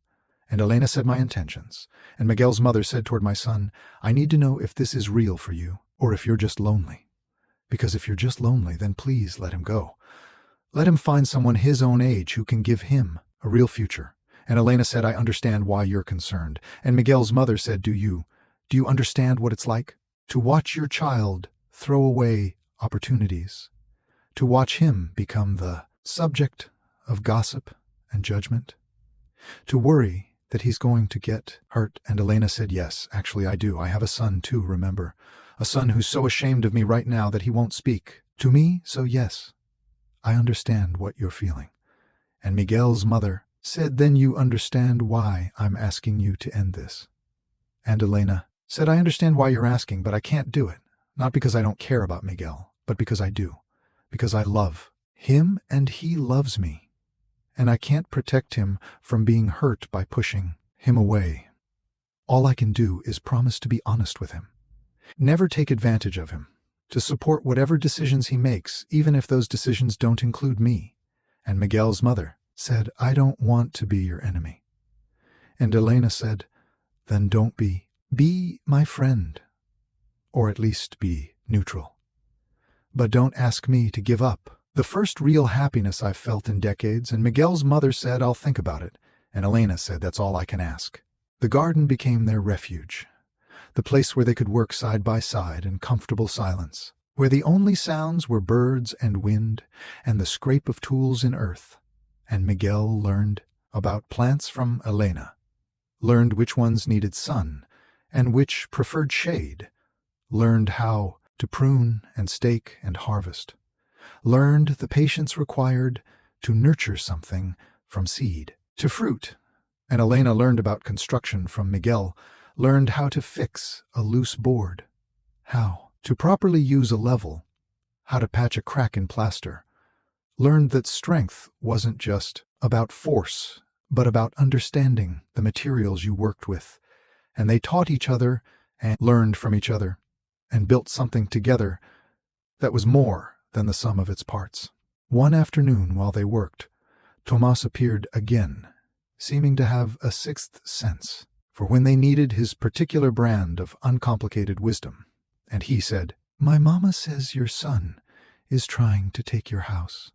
And Elena said, my intentions. And Miguel's mother said toward my son, I need to know if this is real for you or if you're just lonely. Because if you're just lonely, then please let him go. Let him find someone his own age who can give him a real future. And Elena said, I understand why you're concerned. And Miguel's mother said, do you understand what it's like to watch your child throw away opportunities, to watch him become the subject of gossip and judgment, to worry that he's going to get hurt? And Elena said, yes, actually I do. I have a son too, remember. A son who's so ashamed of me right now that he won't speak to me, so yes, I understand what you're feeling. And Miguel's mother said, then you understand why I'm asking you to end this. And Elena said, I understand why you're asking, but I can't do it. Not because I don't care about Miguel, but because I do. Because I love him and he loves me. And I can't protect him from being hurt by pushing him away. All I can do is promise to be honest with him. Never take advantage of him, to support whatever decisions he makes, even if those decisions don't include me. And Miguel's mother said, I don't want to be your enemy. And Elena said, then don't be. Be my friend, or at least be neutral. But don't ask me to give up the first real happiness I've felt in decades. And Miguel's mother said, I'll think about it. And Elena said, that's all I can ask. The garden became their refuge, the place where they could work side by side in comfortable silence, where the only sounds were birds and wind and the scrape of tools in earth. And Miguel learned about plants from Elena, learned which ones needed sun and which preferred shade, learned how to prune and stake and harvest, learned the patience required to nurture something from seed to fruit. And Elena learned about construction from Miguel, learned how to fix a loose board, how to properly use a level, how to patch a crack in plaster, learned that strength wasn't just about force, but about understanding the materials you worked with. And they taught each other and learned from each other and built something together that was more than the sum of its parts. One afternoon while they worked, Tomas appeared again, seeming to have a sixth sense for when they needed his particular brand of uncomplicated wisdom. And he said, "My mama says your son is trying to take your house."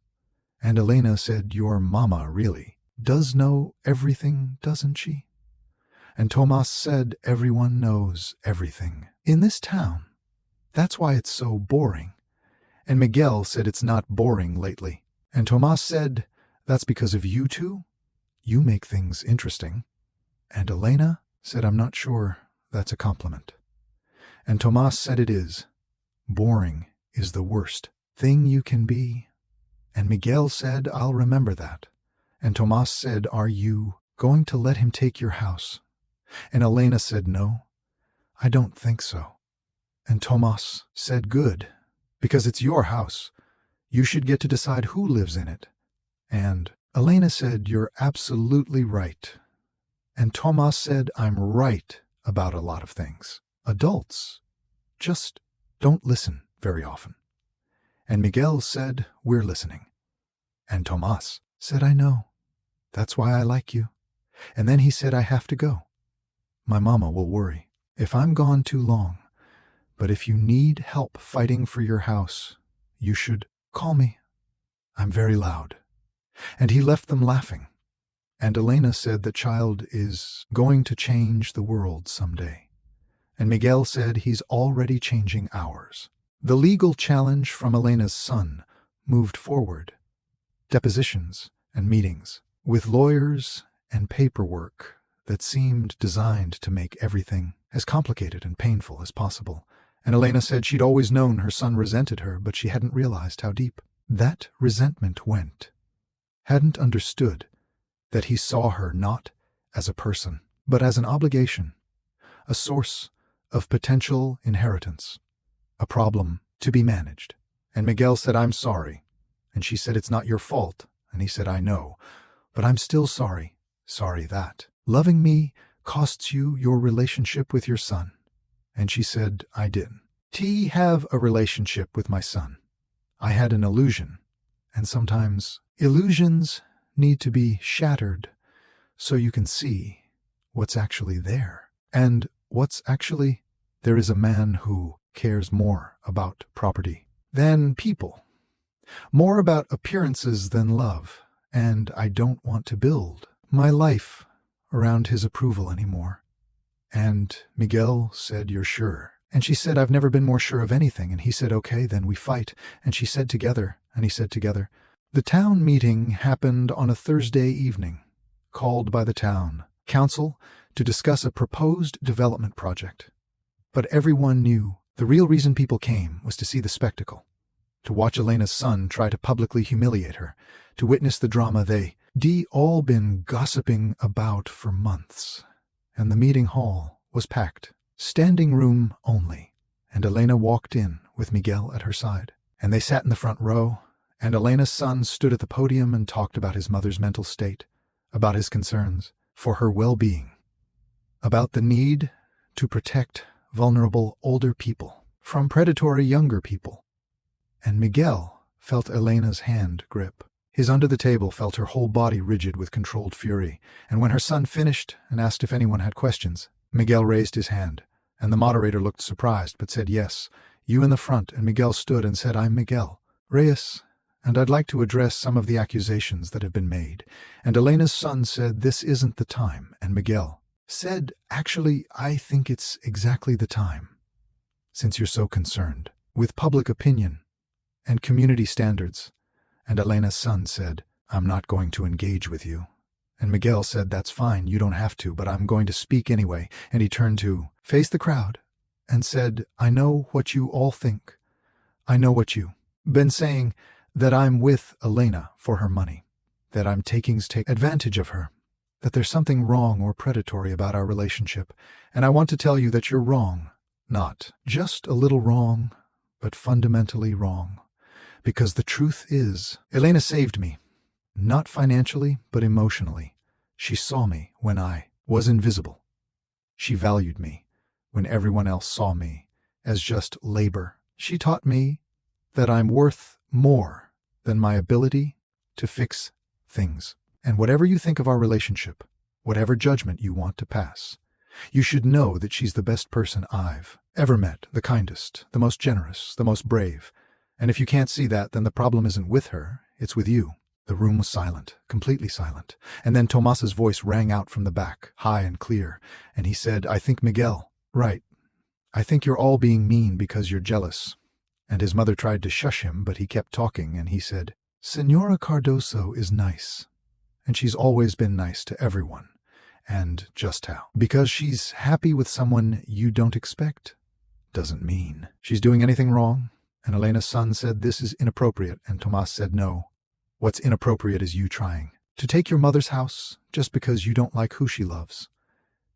And Elena said, "Your mama really does know everything, doesn't she?" And Tomas said, "Everyone knows everything in this town. That's why it's so boring." And Miguel said, "It's not boring lately." And Tomas said, "That's because of you two. You make things interesting." And Elena said, "I'm not sure that's a compliment." And Tomas said, "It is. Boring is the worst thing you can be." And Miguel said, "I'll remember that." And Tomas said, "Are you going to let him take your house?" And Elena said, "No, I don't think so." And Tomas said, "Good, because it's your house. You should get to decide who lives in it." And Elena said, "You're absolutely right." And Tomas said, "I'm right about a lot of things. Adults just don't listen very often." And Miguel said, "We're listening." And Tomas said, "I know. That's why I like you." And then he said, "I have to go. My mama will worry if I'm gone too long. But if you need help fighting for your house, you should call me. I'm very loud." And he left them laughing. And Elena said, "The child is going to change the world someday." And Miguel said, "He's already changing ours." The legal challenge from Elena's son moved forward. Depositions and meetings with lawyers and paperwork that seemed designed to make everything as complicated and painful as possible. And Elena said she'd always known her son resented her, but she hadn't realized how deep that resentment went. Hadn't understood that he saw her not as a person, but as an obligation, a source of potential inheritance, a problem to be managed. And Miguel said, "I'm sorry." And she said, "It's not your fault." And he said, "I know, but I'm still sorry. Sorry that loving me costs you your relationship with your son." And she said, "I didn't have a relationship with my son. I had an illusion. And sometimes illusions need to be shattered so you can see what's actually there. And what's actually there is a man who cares more about property than people, more about appearances than love, and I don't want to build my life around his approval anymore." And Miguel said, "You're sure?" And she said, "I've never been more sure of anything." And he said, "Okay, then we fight." And she said, "Together." And he said, "Together." The town meeting happened on a Thursday evening, called by the town council to discuss a proposed development project. But everyone knew the real reason people came was to see the spectacle, to watch Elena's son try to publicly humiliate her, to witness the drama they'd all been gossiping about for months. And the meeting hall was packed, standing room only, and Elena walked in with Miguel at her side. And they sat in the front row, and Elena's son stood at the podium and talked about his mother's mental state, about his concerns for her well-being, about the need to protect vulnerable older people from predatory younger people. And Miguel felt Elena's hand grip. His under the table felt her whole body rigid with controlled fury. And when her son finished and asked if anyone had questions, Miguel raised his hand, and the moderator looked surprised but said, "Yes, you in the front." And Miguel stood and said, "I'm Miguel Reyes, and I'd like to address some of the accusations that have been made." And Elena's son said, "This isn't the time." And Miguel said, actually, I think it's exactly the time, since you're so concerned with public opinion and community standards. And Elena's son said, I'm not going to engage with you. And Miguel said, that's fine, you don't have to, but I'm going to speak anyway. And he turned to face the crowd and said, I know what you all think. I know what you've been saying, that I'm with Elena for her money, that I'm taking advantage of her, that there's something wrong or predatory about our relationship. And I want to tell you that you're wrong. Not just a little wrong, but fundamentally wrong. Because the truth is, Elena saved me. Not financially, but emotionally. She saw me when I was invisible. She valued me when everyone else saw me as just labor. She taught me that I'm worth more than my ability to fix things. And whatever you think of our relationship, whatever judgment you want to pass, you should know that she's the best person I've ever met, the kindest, the most generous, the most brave. And if you can't see that, then the problem isn't with her, it's with you. The room was silent, completely silent. And then Tomas's voice rang out from the back, high and clear, and he said, I think Miguel, right. I think you're all being mean because you're jealous. And his mother tried to shush him, but he kept talking, and he said, Senora Cardoso is nice. And she's always been nice to everyone. And just how? Because she's happy with someone you don't expect doesn't mean she's doing anything wrong. And Elena's son said, this is inappropriate, and Tomas said, no. What's inappropriate is you trying to take your mother's house just because you don't like who she loves.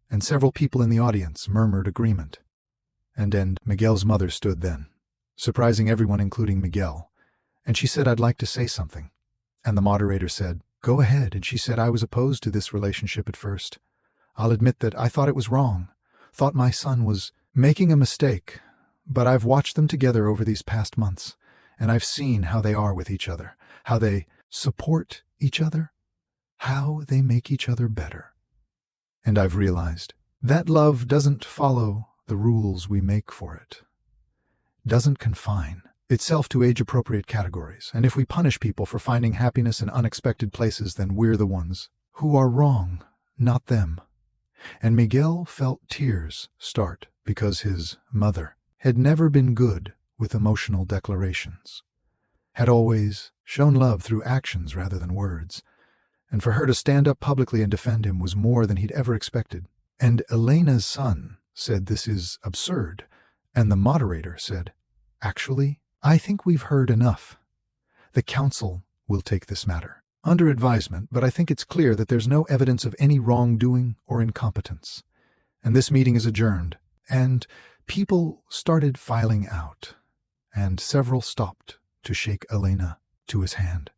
And several people in the audience murmured agreement. And Miguel's mother stood then, surprising everyone including Miguel. And she said, I'd like to say something. And the moderator said, go ahead. And she said, I was opposed to this relationship at first. I'll admit that I thought it was wrong, thought my son was making a mistake. But I've watched them together over these past months, and I've seen how they are with each other, how they support each other, how they make each other better. And I've realized that love doesn't follow the rules we make for it, doesn't confine itself to age-appropriate categories. And if we punish people for finding happiness in unexpected places, then we're the ones who are wrong, not them. And Miguel felt tears start because his mother had never been good with emotional declarations, had always shown love through actions rather than words, and for her to stand up publicly and defend him was more than he'd ever expected. And Elena's son said, this is absurd, and the moderator said, actually, I think we've heard enough. The council will take this matter under advisement, but I think it's clear that there's no evidence of any wrongdoing or incompetence. And this meeting is adjourned, and people started filing out, and several stopped to shake Elena to his hand,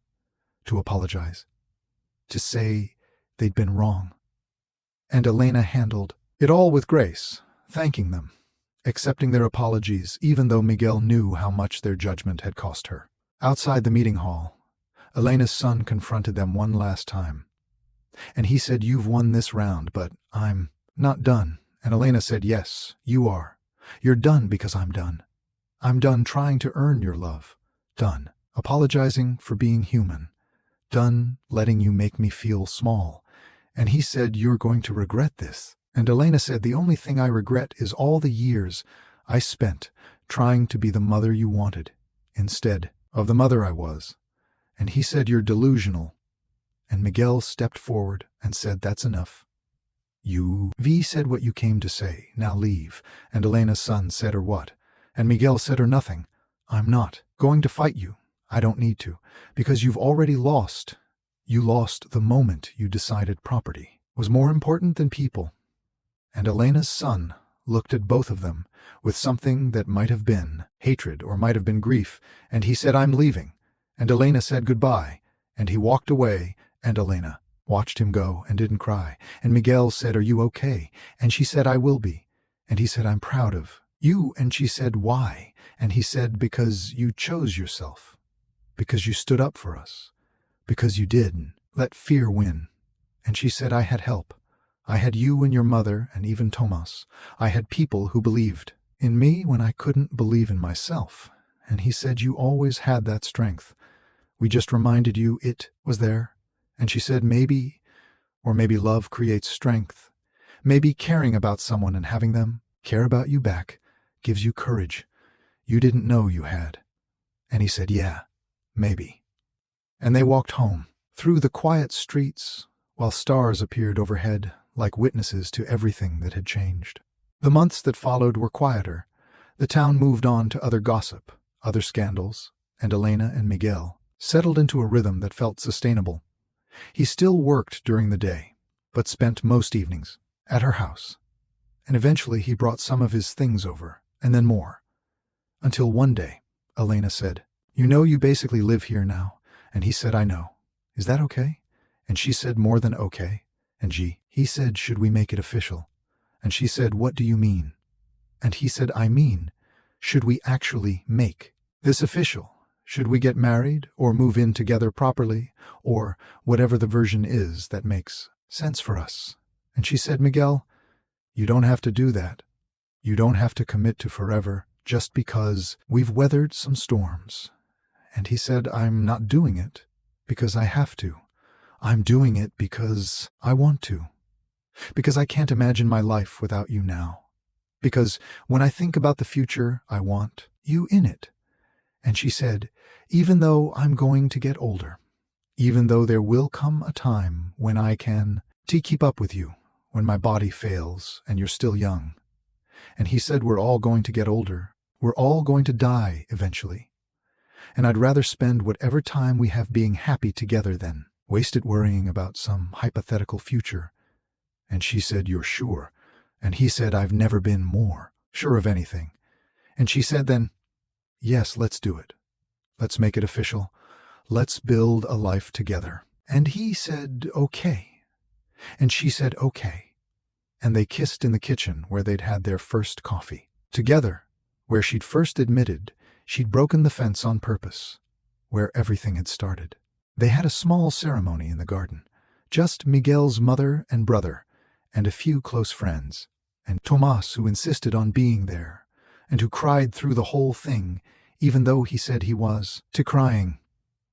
to apologize, to say they'd been wrong. And Elena handled it all with grace, thanking them, accepting their apologies, even though Miguel knew how much their judgment had cost her. Outside the meeting hall, Elena's son confronted them one last time, and he said, you've won this round, but I'm not done. And Elena said, yes, you are. You're done because I'm done. I'm done trying to earn your love. Done apologizing for being human. Done letting you make me feel small. And he said, you're going to regret this. And Elena said, the only thing I regret is all the years I spent trying to be the mother you wanted instead of the mother I was. And he said, you're delusional. And Miguel stepped forward and said, that's enough. You said what you came to say, now leave. And Elena's son said, or what? And Miguel said, or nothing. I'm not going to fight you. I don't need to, because you've already lost. You lost the moment you decided property was more important than people. And Elena's son looked at both of them with something that might have been hatred or might have been grief, and he said, I'm leaving. And Elena said goodbye, and he walked away, and Elena watched him go and didn't cry. And Miguel said, are you okay? And she said, I will be. And he said, I'm proud of you. And she said, why? And he said, because you chose yourself, because you stood up for us, because you didn't let fear win. And she said, I had help. I had you and your mother and even Tomas. I had people who believed in me when I couldn't believe in myself. And he said, you always had that strength. We just reminded you it was there. And she said, maybe love creates strength. Maybe caring about someone and having them care about you back gives you courage you didn't know you had. And he said, yeah, maybe. And they walked home, through the quiet streets, while stars appeared overhead like witnesses to everything that had changed. The months that followed were quieter. The town moved on to other gossip, other scandals, and Elena and Miguel settled into a rhythm that felt sustainable. He still worked during the day, but spent most evenings at her house. And eventually he brought some of his things over, and then more. Until one day, Elena said, "You know you basically live here now." And he said, "I know. Is that okay?" And she said, "More than okay." And he said, "Should we make it official?" And she said, "What do you mean?" And he said, "I mean, should we actually make this official? Should we get married or move in together properly, or whatever the version is that makes sense for us?" And she said, "Miguel, you don't have to do that. You don't have to commit to forever just because we've weathered some storms." And he said, "I'm not doing it because I have to. I'm doing it because I want to. Because I can't imagine my life without you now. Because when I think about the future, I want you in it." And she said, "Even though I'm going to get older, even though there will come a time when I can keep up with you, when my body fails and you're still young." And he said, "We're all going to get older. We're all going to die eventually. And I'd rather spend whatever time we have being happy together than waste it worrying about some hypothetical future." And she said, "You're sure?" And he said, "I've never been more sure of anything." And she said then, "Yes, let's do it. Let's make it official. Let's build a life together." And he said, "Okay." And she said, "Okay." And they kissed in the kitchen where they'd had their first coffee together, where she'd first admitted she'd broken the fence on purpose, where everything had started. They had a small ceremony in the garden, just Miguel's mother and brother, and a few close friends, and Tomas, who insisted on being there, and who cried through the whole thing, even though he said he was crying.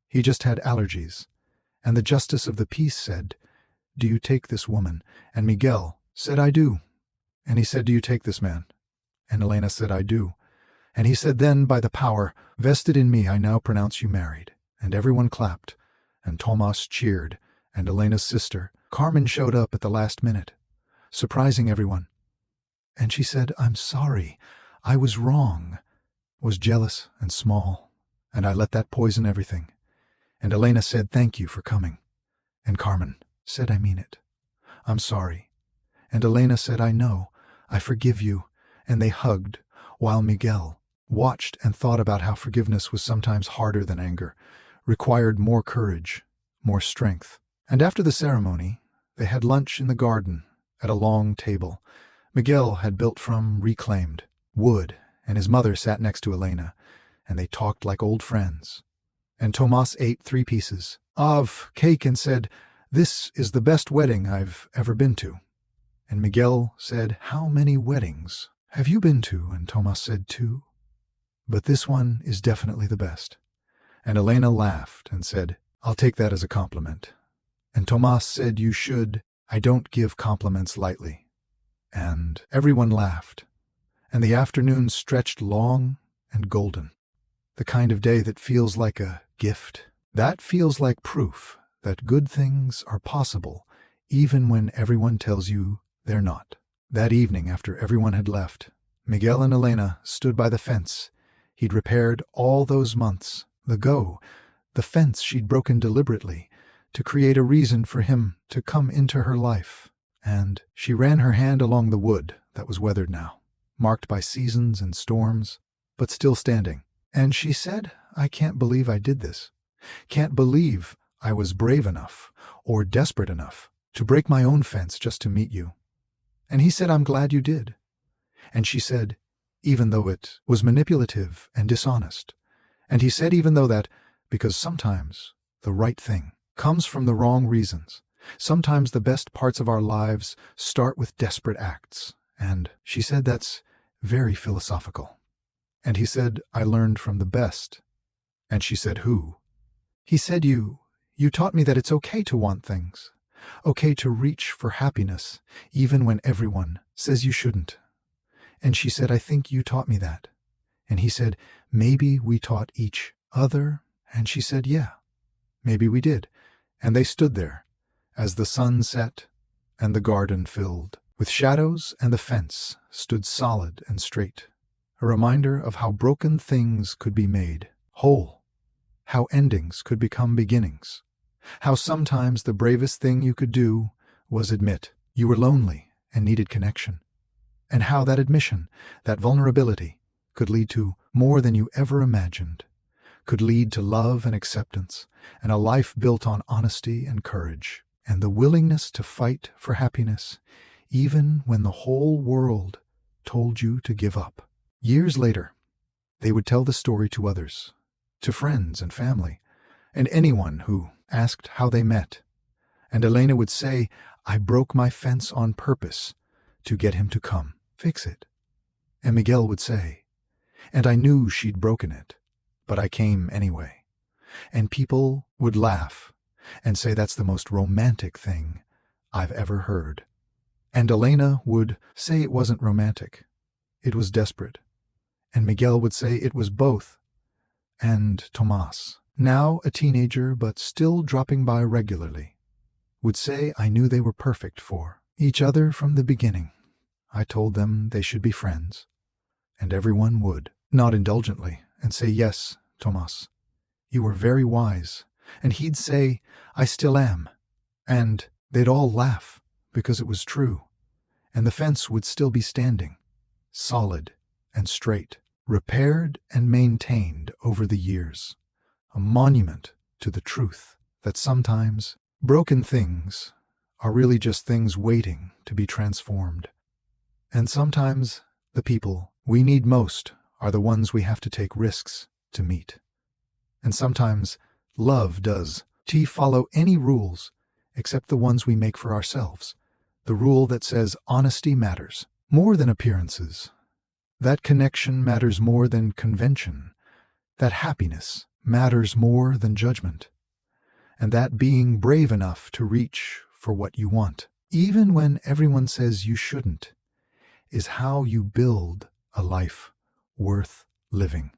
He just had allergies. And the justice of the peace said, "Do you take this woman?" And Miguel said, "I do." And he said, "Do you take this man?" And Elena said, "I do." And he said, "Then, by the power vested in me, I now pronounce you married." And everyone clapped, and Tomas cheered, and Elena's sister, Carmen, showed up at the last minute, surprising everyone. And she said, "I'm sorry. I was wrong, was jealous and small, and I let that poison everything." And Elena said, "Thank you for coming." And Carmen said, "I mean it. I'm sorry." And Elena said, "I know. I forgive you." And they hugged, while Miguel watched and thought about how forgiveness was sometimes harder than anger, required more courage, more strength. And after the ceremony, they had lunch in the garden at a long table Miguel had built from reclaimed wood, and his mother sat next to Elena, and they talked like old friends. And Tomas ate 3 pieces of cake and said, "This is the best wedding I've ever been to." And Miguel said, "How many weddings have you been to?" And Tomas said, 2. "But this one is definitely the best." And Elena laughed and said, "I'll take that as a compliment." And Tomas said, "You should. I don't give compliments lightly." And everyone laughed, and the afternoon stretched long and golden. The kind of day that feels like a gift. That feels like proof that good things are possible, even when everyone tells you they're not. That evening, after everyone had left, Miguel and Elena stood by the fence he'd repaired all those months ago, the fence she'd broken deliberately to create a reason for him to come into her life. And she ran her hand along the wood that was weathered now, marked by seasons and storms, but still standing. And she said, "I can't believe I did this. Can't believe I was brave enough or desperate enough to break my own fence just to meet you." And he said, "I'm glad you did." And she said, "Even though it was manipulative and dishonest." And he said, "Even though that, because sometimes the right thing comes from the wrong reasons. Sometimes the best parts of our lives start with desperate acts." And she said, "That's very philosophical." And he said, "I learned from the best." And she said, "Who?" He said, You taught me that it's okay to want things, Okay to reach for happiness even when everyone says you shouldn't. And she said, I think you taught me that. And he said, maybe we taught each other. And she said, yeah, maybe we did. And they stood there as the sun set and the garden filled with shadows, and the fence stood solid and straight, a reminder of how broken things could be made whole, how endings could become beginnings, how sometimes the bravest thing you could do was admit you were lonely and needed connection, and how that admission, that vulnerability, could lead to more than you ever imagined, could lead to love and acceptance, and a life built on honesty and courage, and the willingness to fight for happiness, even when the whole world told you to give up. Years later, they would tell the story to others, to friends and family, and anyone who asked how they met. And Elena would say, I broke my fence on purpose to get him to come fix it. And Miguel would say, and I knew she'd broken it, but I came anyway. And people would laugh and say that's the most romantic thing I've ever heard. And Elena would say it wasn't romantic, it was desperate. And Miguel would say it was both. And Tomas, now a teenager but still dropping by regularly, would say I knew they were perfect for each other from the beginning. I told them they should be friends. And everyone would nod indulgently and say, yes, Tomas, you were very wise. And he'd say, I still am. And they'd all laugh because it was true. And the fence would still be standing, solid and straight, repaired and maintained over the years, a monument to the truth that sometimes broken things are really just things waiting to be transformed. And sometimes the people we need most are the ones we have to take risks to meet. And sometimes love does follow any rules except the ones we make for ourselves. The rule that says honesty matters more than appearances, that connection matters more than convention, that happiness matters more than judgment, and that being brave enough to reach for what you want, even when everyone says you shouldn't, is how you build a life worth living.